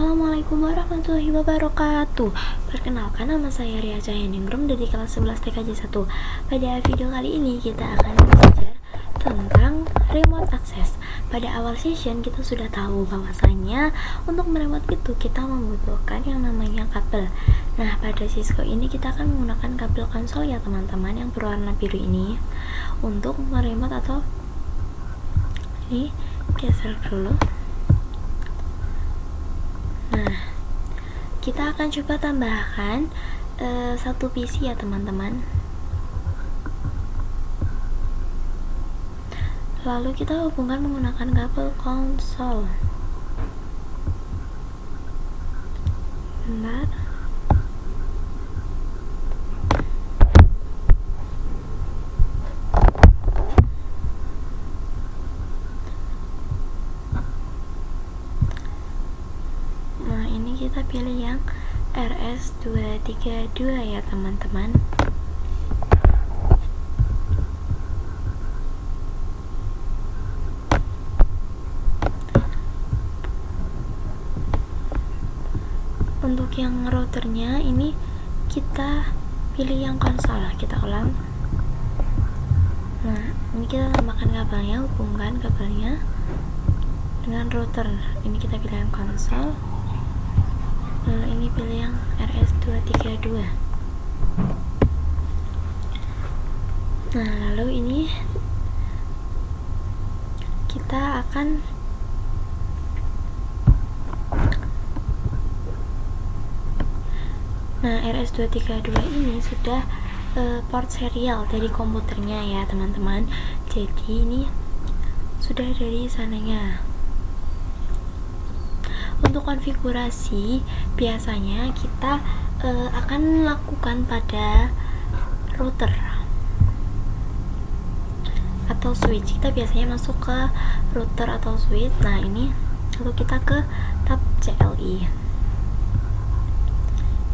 Assalamualaikum warahmatullahi wabarakatuh. Perkenalkan, nama saya Ria Cahyaningrum dari kelas 11 TKJ 1. Pada video kali ini kita akan belajar tentang remote access. Pada awal session kita sudah tahu bahwasanya untuk meremote itu kita membutuhkan yang namanya kabel. Nah, pada Cisco ini kita akan menggunakan kabel konsol ya teman-teman, yang berwarna biru ini untuk meremote atau ini geser dulu. Nah, kita akan coba tambahkan satu PC ya teman-teman. Lalu kita hubungkan menggunakan kabel konsol. Bentar. Kita pilih yang RS232 ya teman-teman. Untuk yang routernya ini kita pilih yang konsol, kita ulang. Nah, ini kita tambahkan kabelnya, hubungkan kabelnya dengan router. Ini kita pilih yang konsol. Lalu ini pilih yang RS232. Nah, lalu ini kita akan RS232 ini sudah port serial dari komputernya ya teman-teman. Jadi ini sudah dari sananya. Untuk konfigurasi biasanya kita akan lakukan pada router atau switch. Kita biasanya masuk ke router atau switch. Nah, ini lalu kita ke tab CLI.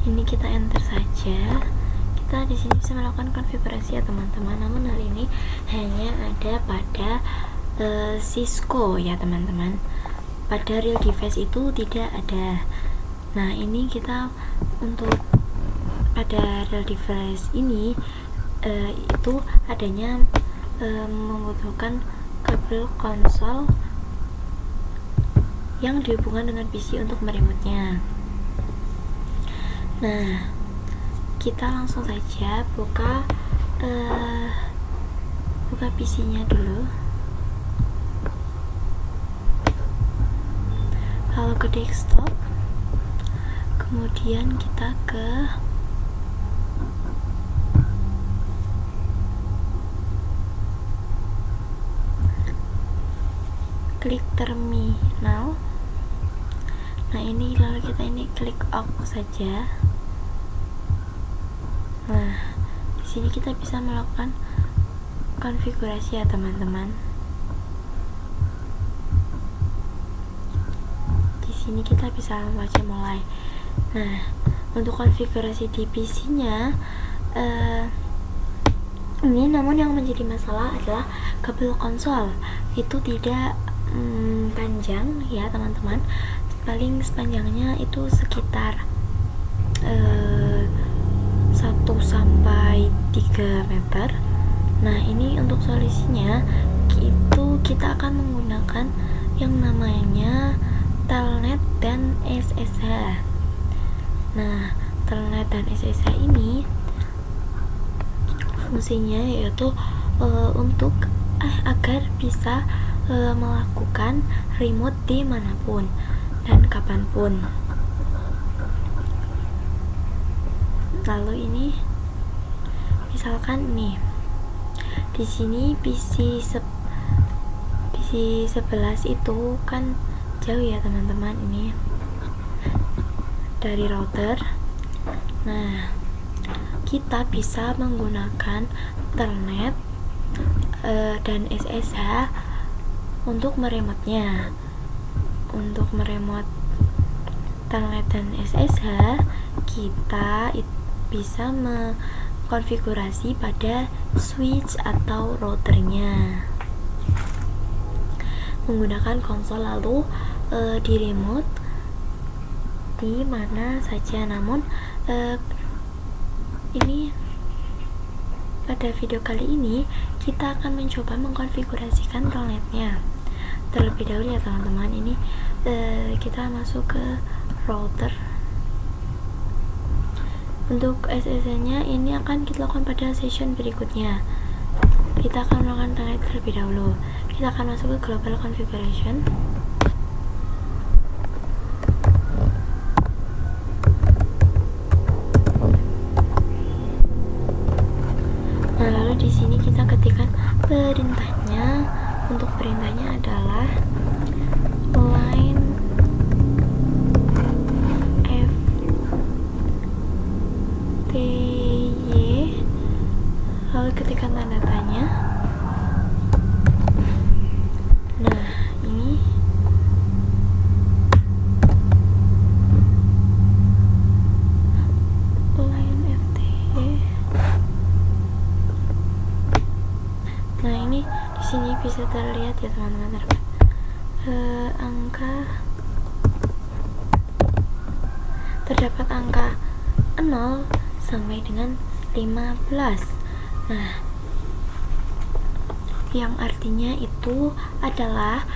Ini kita enter saja. Kita di sini bisa melakukan konfigurasi ya teman-teman. Namun hal ini hanya ada pada Cisco ya teman-teman. Pada real device itu tidak ada. Nah, ini kita untuk pada real device ini itu adanya membutuhkan kabel konsol yang dihubungkan dengan PC untuk meremote-nya. Nah, kita langsung saja buka PC-nya dulu. Lalu ke desktop, kemudian kita ke klik terminal. Nah, ini lalu kita ini klik OK saja. Nah, di sini kita bisa melakukan konfigurasi ya teman-teman. Sini kita bisa langsung mulai. Nah, untuk konfigurasi di PC-nya ini namun yang menjadi masalah adalah kabel konsol itu tidak panjang ya teman-teman. Paling sepanjangnya itu sekitar 1 sampai 3 meter. Nah, ini untuk solusinya itu kita akan menggunakan yang namanya Telnet dan SSH. Nah, Telnet dan SSH ini fungsinya yaitu untuk agar bisa melakukan remote dimanapun dan kapanpun. Lalu ini misalkan nih di sini PC 11 itu kan jauh ya teman-teman, ini dari router. Nah, kita bisa menggunakan Telnet dan SSH untuk meremote-nya. Untuk meremote Telnet dan SSH kita bisa mengkonfigurasi pada switch atau routernya menggunakan konsol, lalu di remote di mana saja. Namun ini pada video kali ini kita akan mencoba mengkonfigurasikan telnetnya terlebih dahulu ya teman-teman. Ini kita masuk ke router. Untuk SSH nya ini akan kita lakukan pada session berikutnya. Kita akan melakukan telnet terlebih dahulu. Kita akan masuk ke global configuration. Nah, lalu di sini kita ketikkan perintahnya. Untuk perintahnya adalah line FTY, lalu ketikkan tanda tanya. Nah, ini line FTY. Nah, ini di sini bisa terlihat ya teman-teman, terdapat angka 0 sampai dengan 15. Nah, yang artinya itu adalah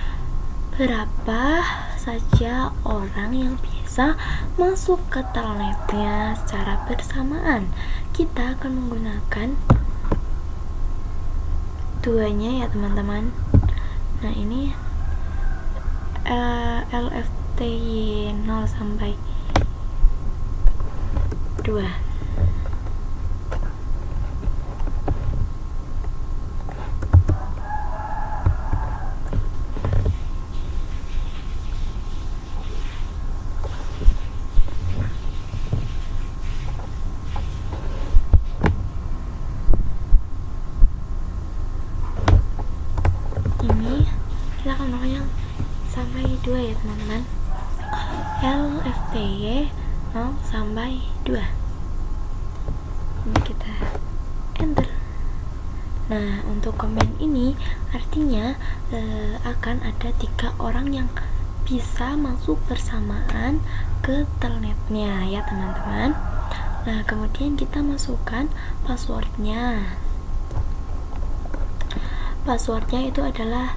berapa saja orang yang bisa masuk ke telnetnya secara bersamaan. Kita akan menggunakan duanya ya teman-teman. Nah, ini LFTY 0 sampai 2. Ini kita akan melakukan yang sampai 2 ya teman-teman. LFTY 0 sampai 2. Ini kita enter. Nah, untuk komen ini artinya akan ada 3 orang yang bisa masuk bersamaan ke telnetnya ya teman-teman. Nah, kemudian kita masukkan passwordnya. Passwordnya itu adalah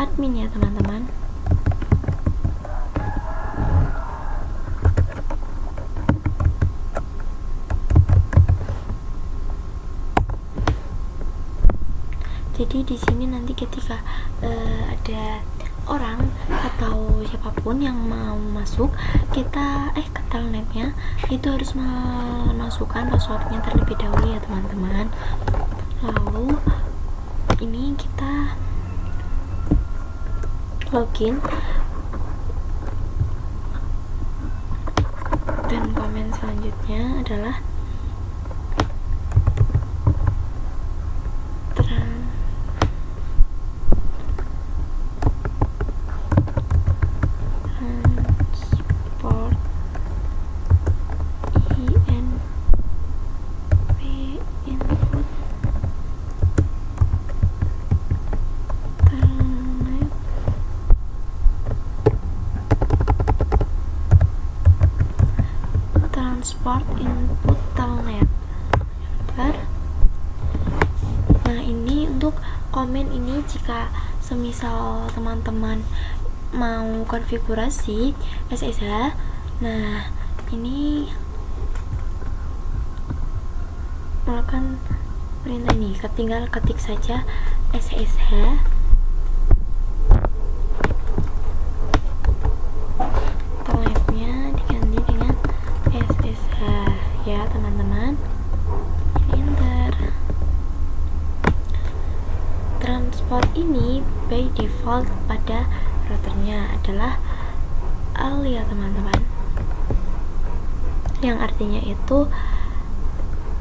admin ya teman-teman. Jadi di sini nanti ketika ada orang atau siapapun yang mau masuk kita ke telnetnya, itu harus memasukkan passwordnya terlebih dahulu ya teman-teman. Lalu ini kita login, dan komen selanjutnya adalah transport input telnet. Nah, ini untuk komen ini jika semisal teman-teman mau konfigurasi SSH. Nah, ini melakukan perintah ini, tinggal ketik saja SSH ya teman-teman. Enter. Transport ini by default pada routernya adalah AL ya teman-teman, yang artinya itu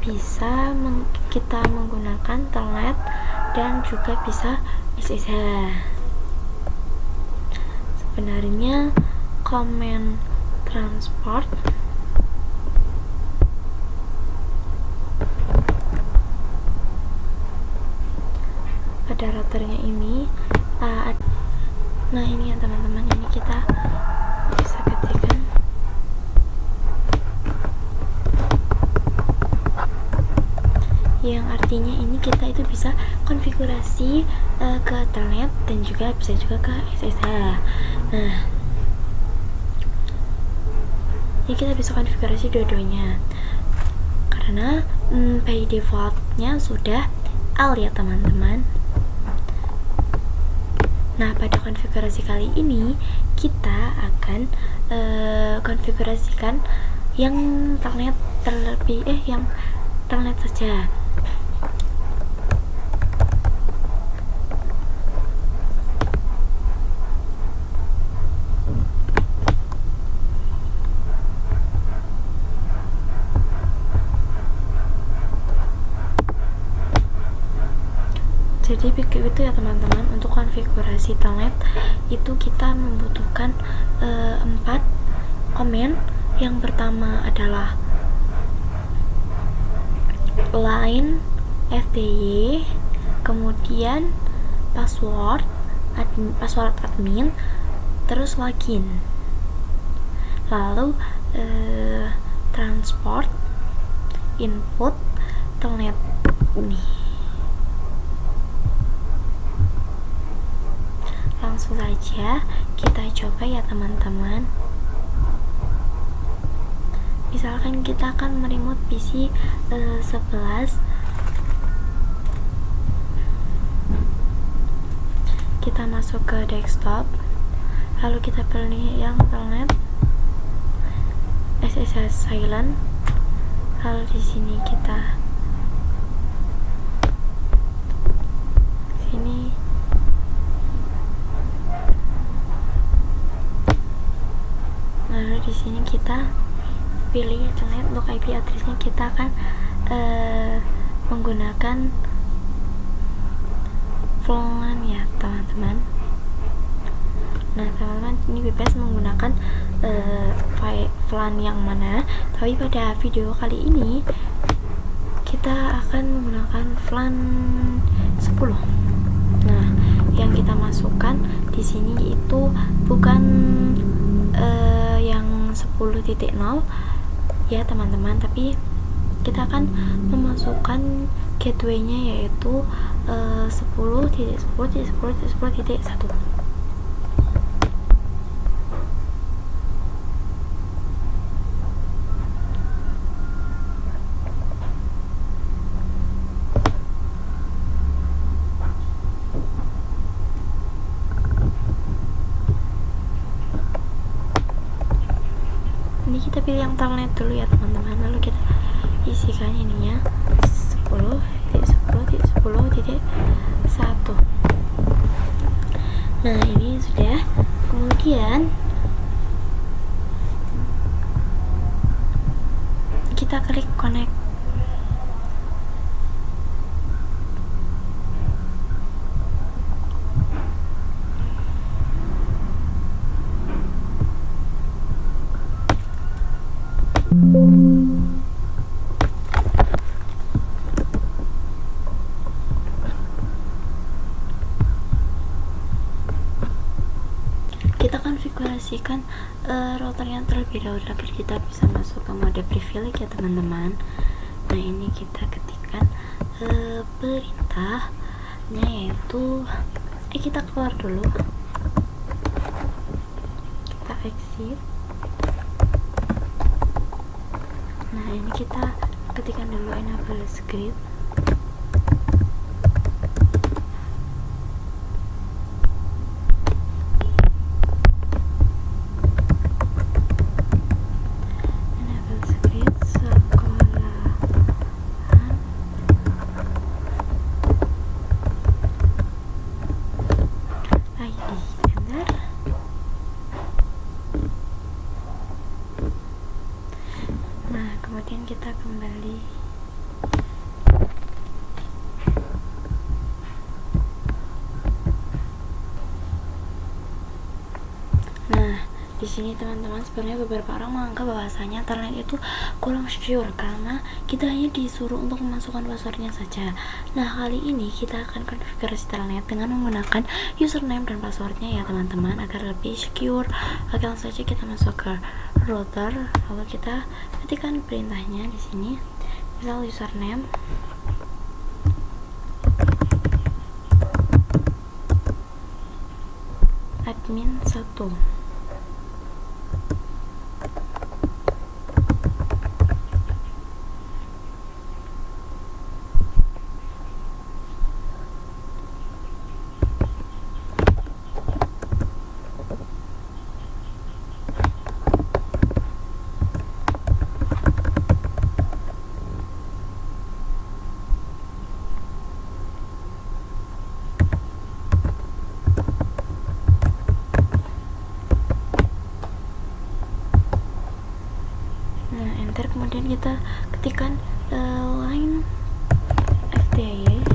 bisa kita menggunakan telnet dan juga bisa SSH. Sebenarnya command transport pada routernya ini Nah ini ya teman-teman, ini kita bisa ketikkan yang artinya ini kita itu bisa konfigurasi ke Telnet dan juga bisa juga ke SSH. Nah ini kita bisa konfigurasi dua-duanya karena by defaultnya sudah L ya teman-teman. Nah pada konfigurasi kali ini kita akan konfigurasikan yang Telnet yang Telnet saja. Jadi begitu ya teman-teman, untuk konfigurasi Telnet itu kita membutuhkan 4 komen. Yang pertama adalah line FTY, kemudian password admin, terus login, lalu transport input Telnet ini. Langsung saja kita coba ya teman-teman. Misalkan kita akan meremote PC 11, kita masuk ke desktop, lalu kita pilih yang Telnet, SSH silent, lalu di sini kita lalu di sini kita pilih Telnet. Untuk IP addressnya kita akan menggunakan VLAN ya teman-teman. Nah teman-teman, ini bebas menggunakan VLAN yang mana, tapi pada video kali ini kita akan menggunakan VLAN 10. Nah yang kita masukkan di sini itu bukan yang 10.0 ya teman-teman, tapi kita akan memasukkan gateway-nya yaitu 10.10.10.10.1. Ini kita pilih yang Telnet dulu ya teman-teman, lalu kita isikan ininya 10.10.10.1. Nah ini sudah. Kemudian kita klik connect. Kita konfigurasikan routernya terlebih dahulu agar kita bisa masuk ke mode privilege ya teman-teman. Nah ini kita ketikkan perintahnya yaitu kita keluar dulu, kita exit. Nah ini kita ketikkan dulu enable script. Nah kemudian kita kembali. Nah Di sini teman-teman, sebenarnya beberapa orang menganggap bahwasanya internet itu kurang secure karena kita hanya disuruh untuk memasukkan passwordnya saja. Nah, kali ini kita akan konfigurasi internet dengan menggunakan username dan passwordnya ya teman-teman, agar lebih secure. Oke, langsung saja kita masuk ke router, lalu kita ketikkan perintahnya di sini. Misal username admin 1. Nah, enter, kemudian kita ketikkan line FTY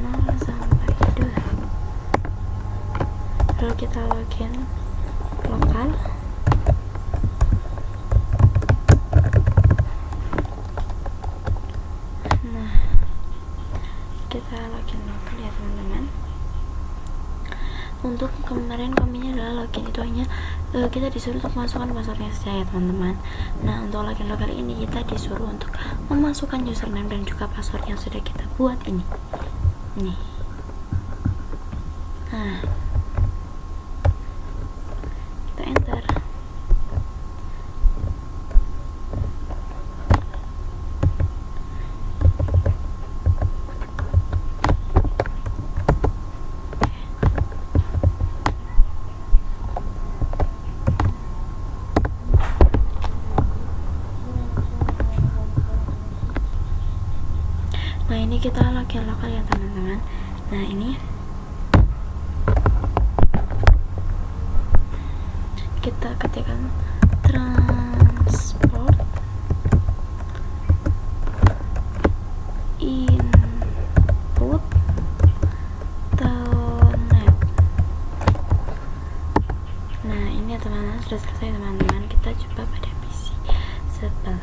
0 sampai 2, lalu kita login lokal. Nah, kita login lokal ya teman-teman. Untuk kemarin kominya adalah login itu hanya kita disuruh untuk memasukkan passwordnya saja ya teman-teman. Nah, untuk login lokal ini kita disuruh untuk memasukkan username dan juga password yang sudah kita buat ini. Nih. Nah, kita enter. Nah, ini kita login lokal ya teman-teman. Nah, ini kita ketikkan transport input telnet. Nah, ini ya teman-teman, sudah selesai teman-teman. Kita coba pada PC sebelah.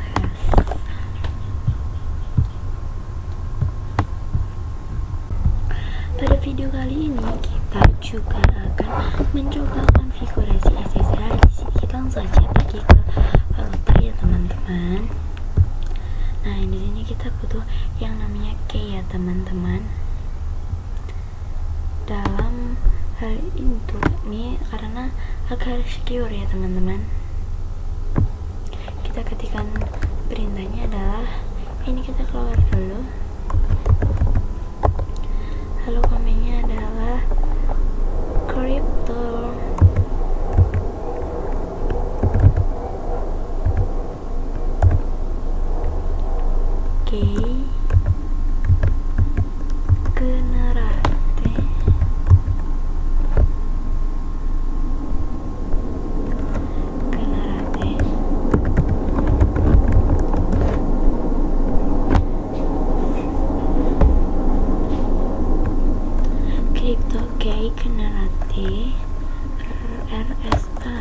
Pada video kali ini kita juga akan mencoba konfigurasi SSH. Di sini kita langsung saja pergi ke router ya teman-teman. Nah, di sini kita butuh yang namanya key ya teman-teman. Dalam hal ini karena agar secure ya teman-teman, kita ketikkan perintahnya adalah ini, kita keluar dulu. Lalu komennya adalah crypto key generate crypto key generate RSA.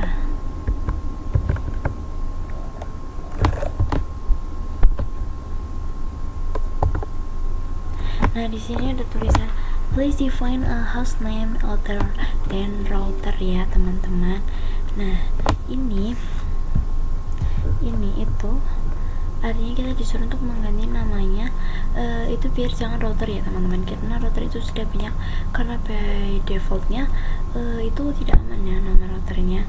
Nah, di sini ada tulisan please define a host name other than router ya teman-teman. Nah, ini itu artinya kita disuruh untuk mengganti namanya itu biar jangan router ya teman-teman, karena router itu sudah banyak, karena by defaultnya itu tidak aman ya, nama routernya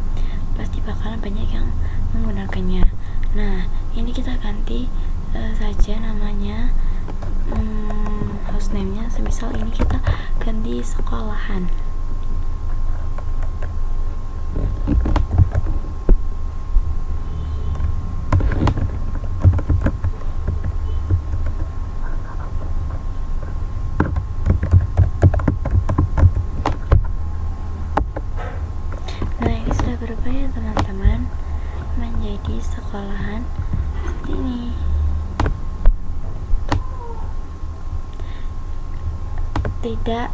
pasti bakalan banyak yang menggunakannya. Nah, ini kita ganti saja namanya, hostname-nya semisal ini kita ganti sekolahan. Nah, ini sudah berubah ya teman-teman menjadi sekolahan seperti ini. Tidak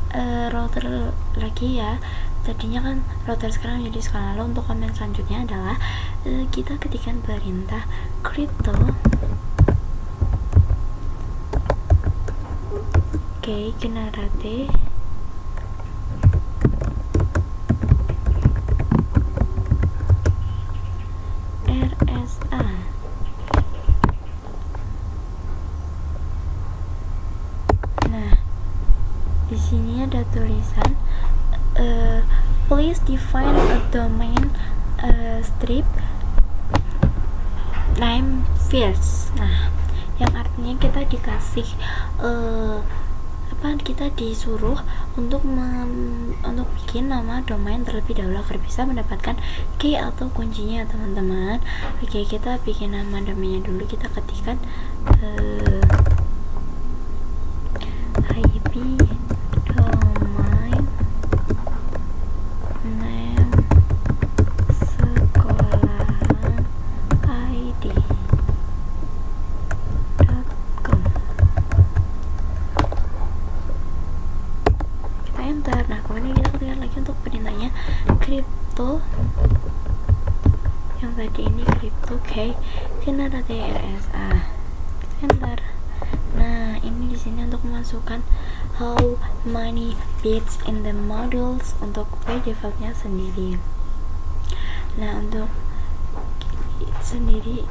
router lagi ya, tadinya kan router, sekarang jadi skala. Lalu untuk command selanjutnya adalah kita ketikkan perintah crypto generate RSA. Nah, di sini ada tulisan please define a domain strip name first. Nah, yang artinya kita dikasih kita disuruh untuk bikin nama domain terlebih dahulu agar bisa mendapatkan key atau kuncinya, teman-teman. Oke, kita bikin nama domainnya dulu. Kita ketikkan IP domain name sekolahan id.com. Kita enter. Nah, kemudian kita ketikkan lagi untuk perintahnya crypto, yang tadi ini crypto generate RSA. Kita enter. Nah, ini di sini untuk memasukkan how many bits in the modules untuk by defaultnya sendiri. Nah, untuk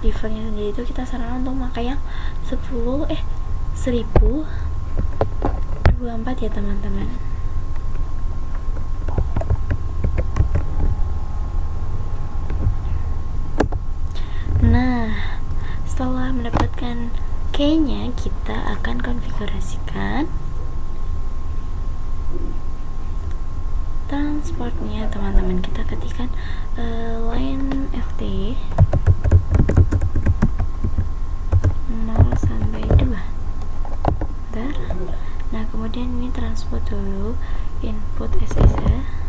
defaultnya sendiri itu kita sarankan untuk pakai yang 1024 ya, teman-teman. Nah, setelah mendapatkan key-nya, kita akan konfigurasikan transportnya, teman-teman. Kita ketikkan line ft 0 sampai 2. Bentar. Nah, kemudian ini transport dulu input SSH.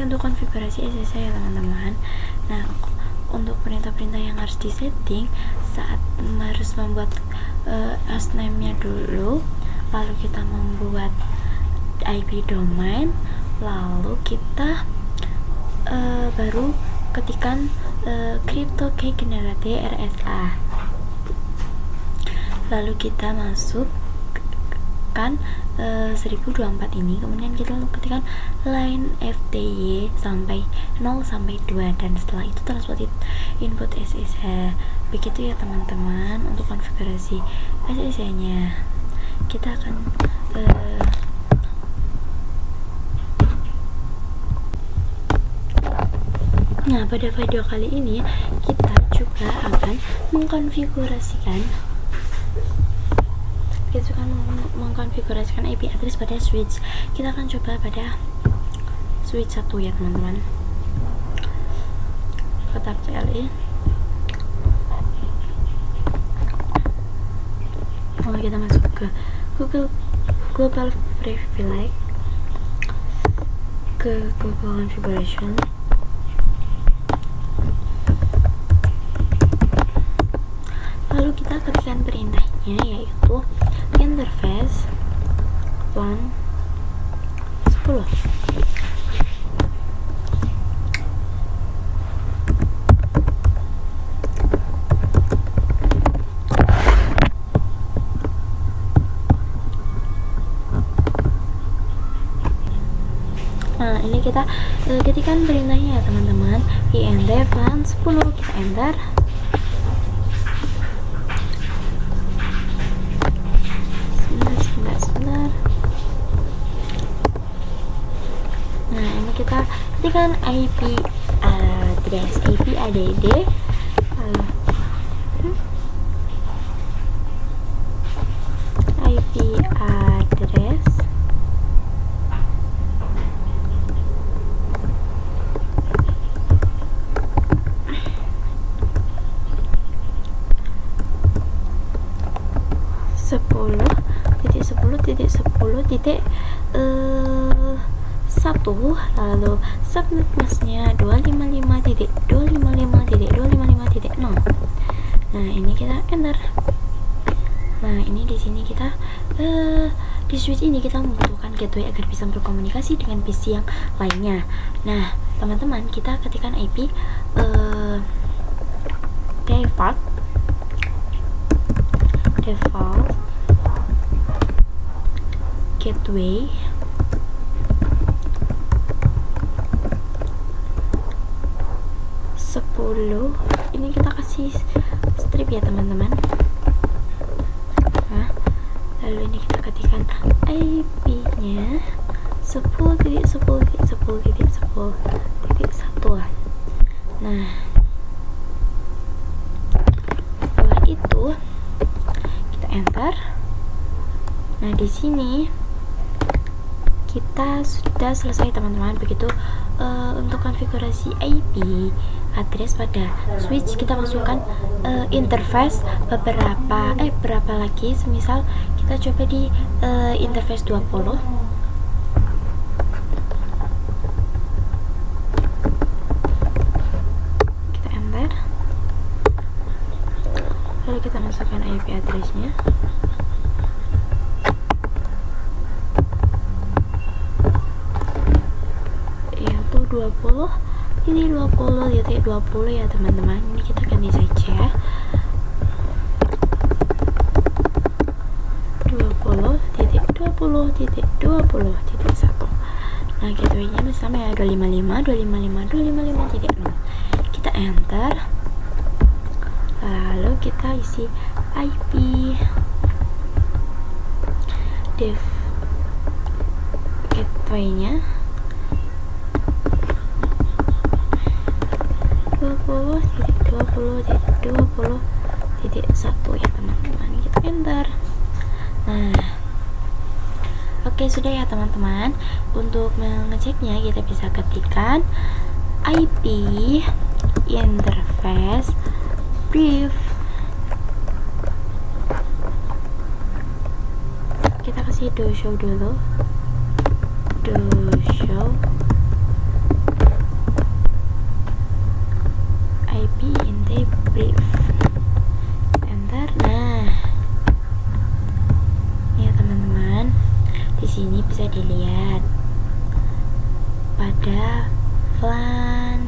Untuk konfigurasi SSH ya, teman-teman. Nah, untuk perintah-perintah yang harus disetting saat harus membuat hostname-nya dulu, lalu kita membuat IP domain, lalu kita baru ketikkan crypto generate RSA, lalu kita masukkan 1024 ini, kemudian kita ketikkan line FTY sampai 0 sampai 2, dan setelah itu transport input SSH. Begitu ya, teman-teman, untuk konfigurasi SSH nya. Kita akan nah, pada video kali ini kita juga akan mengkonfigurasikan IP address pada switch. Kita akan coba pada switch 1 ya, teman-teman. Kotak CLI. Lalu kita masuk ke Google Global Privilege, ke Google Configuration. Lalu kita ketikkan perintahnya, yaitu interface 10. Nah, ini kita ketikkan perintahnya ya, teman-teman. INT 10, kita enter. Sebentar. Nah, ini kita ketikkan IP address, IP add, IP address titik 10 titik 10 titik 1 lalu subnet masknya 255.255.255.0. Nah, ini kita enter. Nah, ini di sini kita di switch ini kita membutuhkan gateway agar bisa berkomunikasi dengan PC yang lainnya. Nah, teman-teman, kita ketikkan IP default gateway ini kita kasih strip ya teman-teman. Nah, lalu ini kita ketikkan IP-nya 10.10.10.10.1. Nah, setelah itu kita enter. Nah, di sini kita sudah selesai teman-teman. Begitu untuk konfigurasi IP address pada switch, kita masukkan interface berapa lagi. Semisal kita coba di interface 20. Kita enter. Lalu kita masukkan IP addressnya. Yaitu 20.20.20 ya teman-teman. Ini kita ganti saja 20.20.20.1. Nah, gateway-nya sama ya 255.255.255.0. Kita enter. Lalu kita isi IP dev gateway-nya 20.20.20.1 ya teman-teman. Kita enter. Nah, oke, sudah ya teman-teman. Untuk mengeceknya kita bisa ketikkan IP interface brief. Kita kasih do show dulu. Do show IP interface brief. Enter. Nah, ya teman-teman, di sini bisa dilihat pada VLAN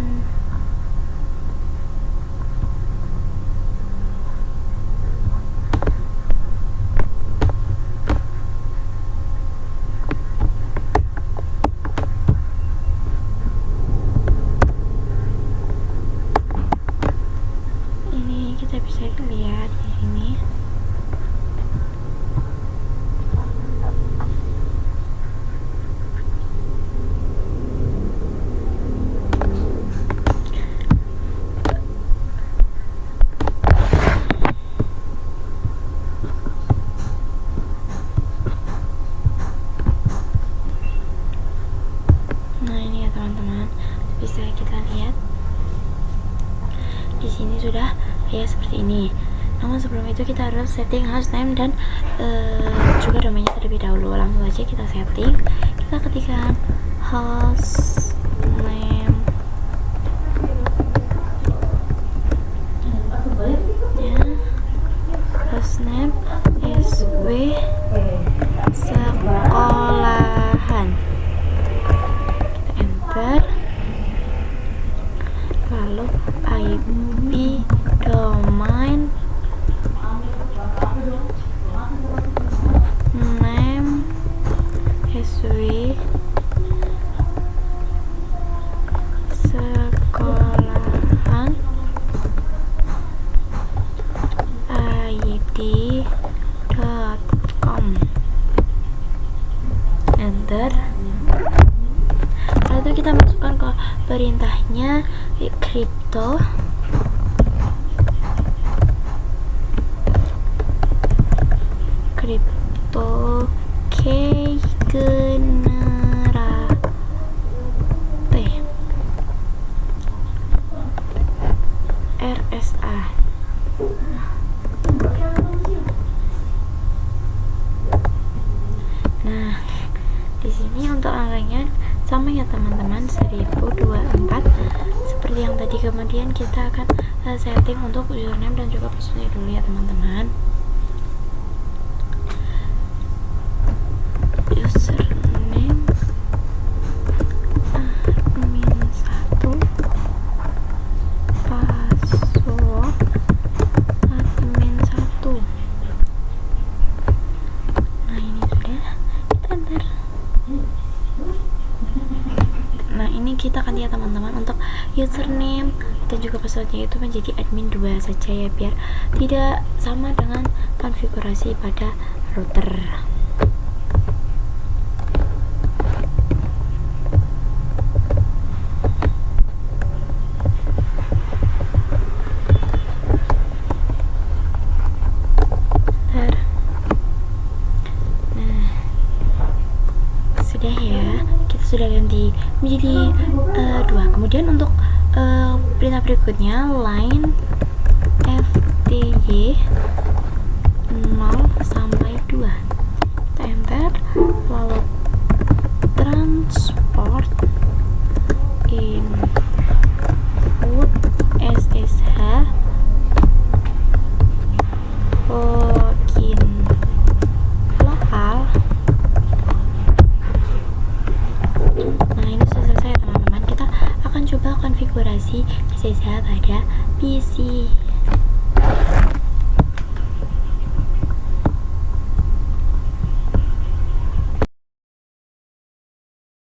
ini kita bisa lihat di sini. Nah, ini ya teman-teman, bisa kita lihat di sini sudah ya seperti ini. Namun sebelum itu kita harus setting hostname dan juga domainnya terlebih dahulu. Langsung aja kita setting. Kita ketikkan hostname ya, hostname SW sekolahan. Lalu IP domain name SW sekolahan id.com. Enter. Lalu kita masukkan ke perintahnya crypto key generate RSA. Nah, di sini untuk untuk angkanya sama ya teman-teman, 1024 seperti yang tadi. Kemudian kita akan setting untuk username dan juga passwordnya dulu ya teman-teman. Username admin 1, password admin 1. Nah ini sudah, kita enter. Nah ini kita akan lihat teman-teman, untuk username dan juga passwordnya itu menjadi admin 2 saja ya, biar tidak sama dengan konfigurasi pada router. Sudah ganti menjadi 2. Kemudian untuk perintah berikutnya, line fty 0 sampai 2, kita enter. Lalu transport input ssh login lokal. Nah ini sudah selesai teman-teman. Kita akan coba konfigurasi SSH pada PC.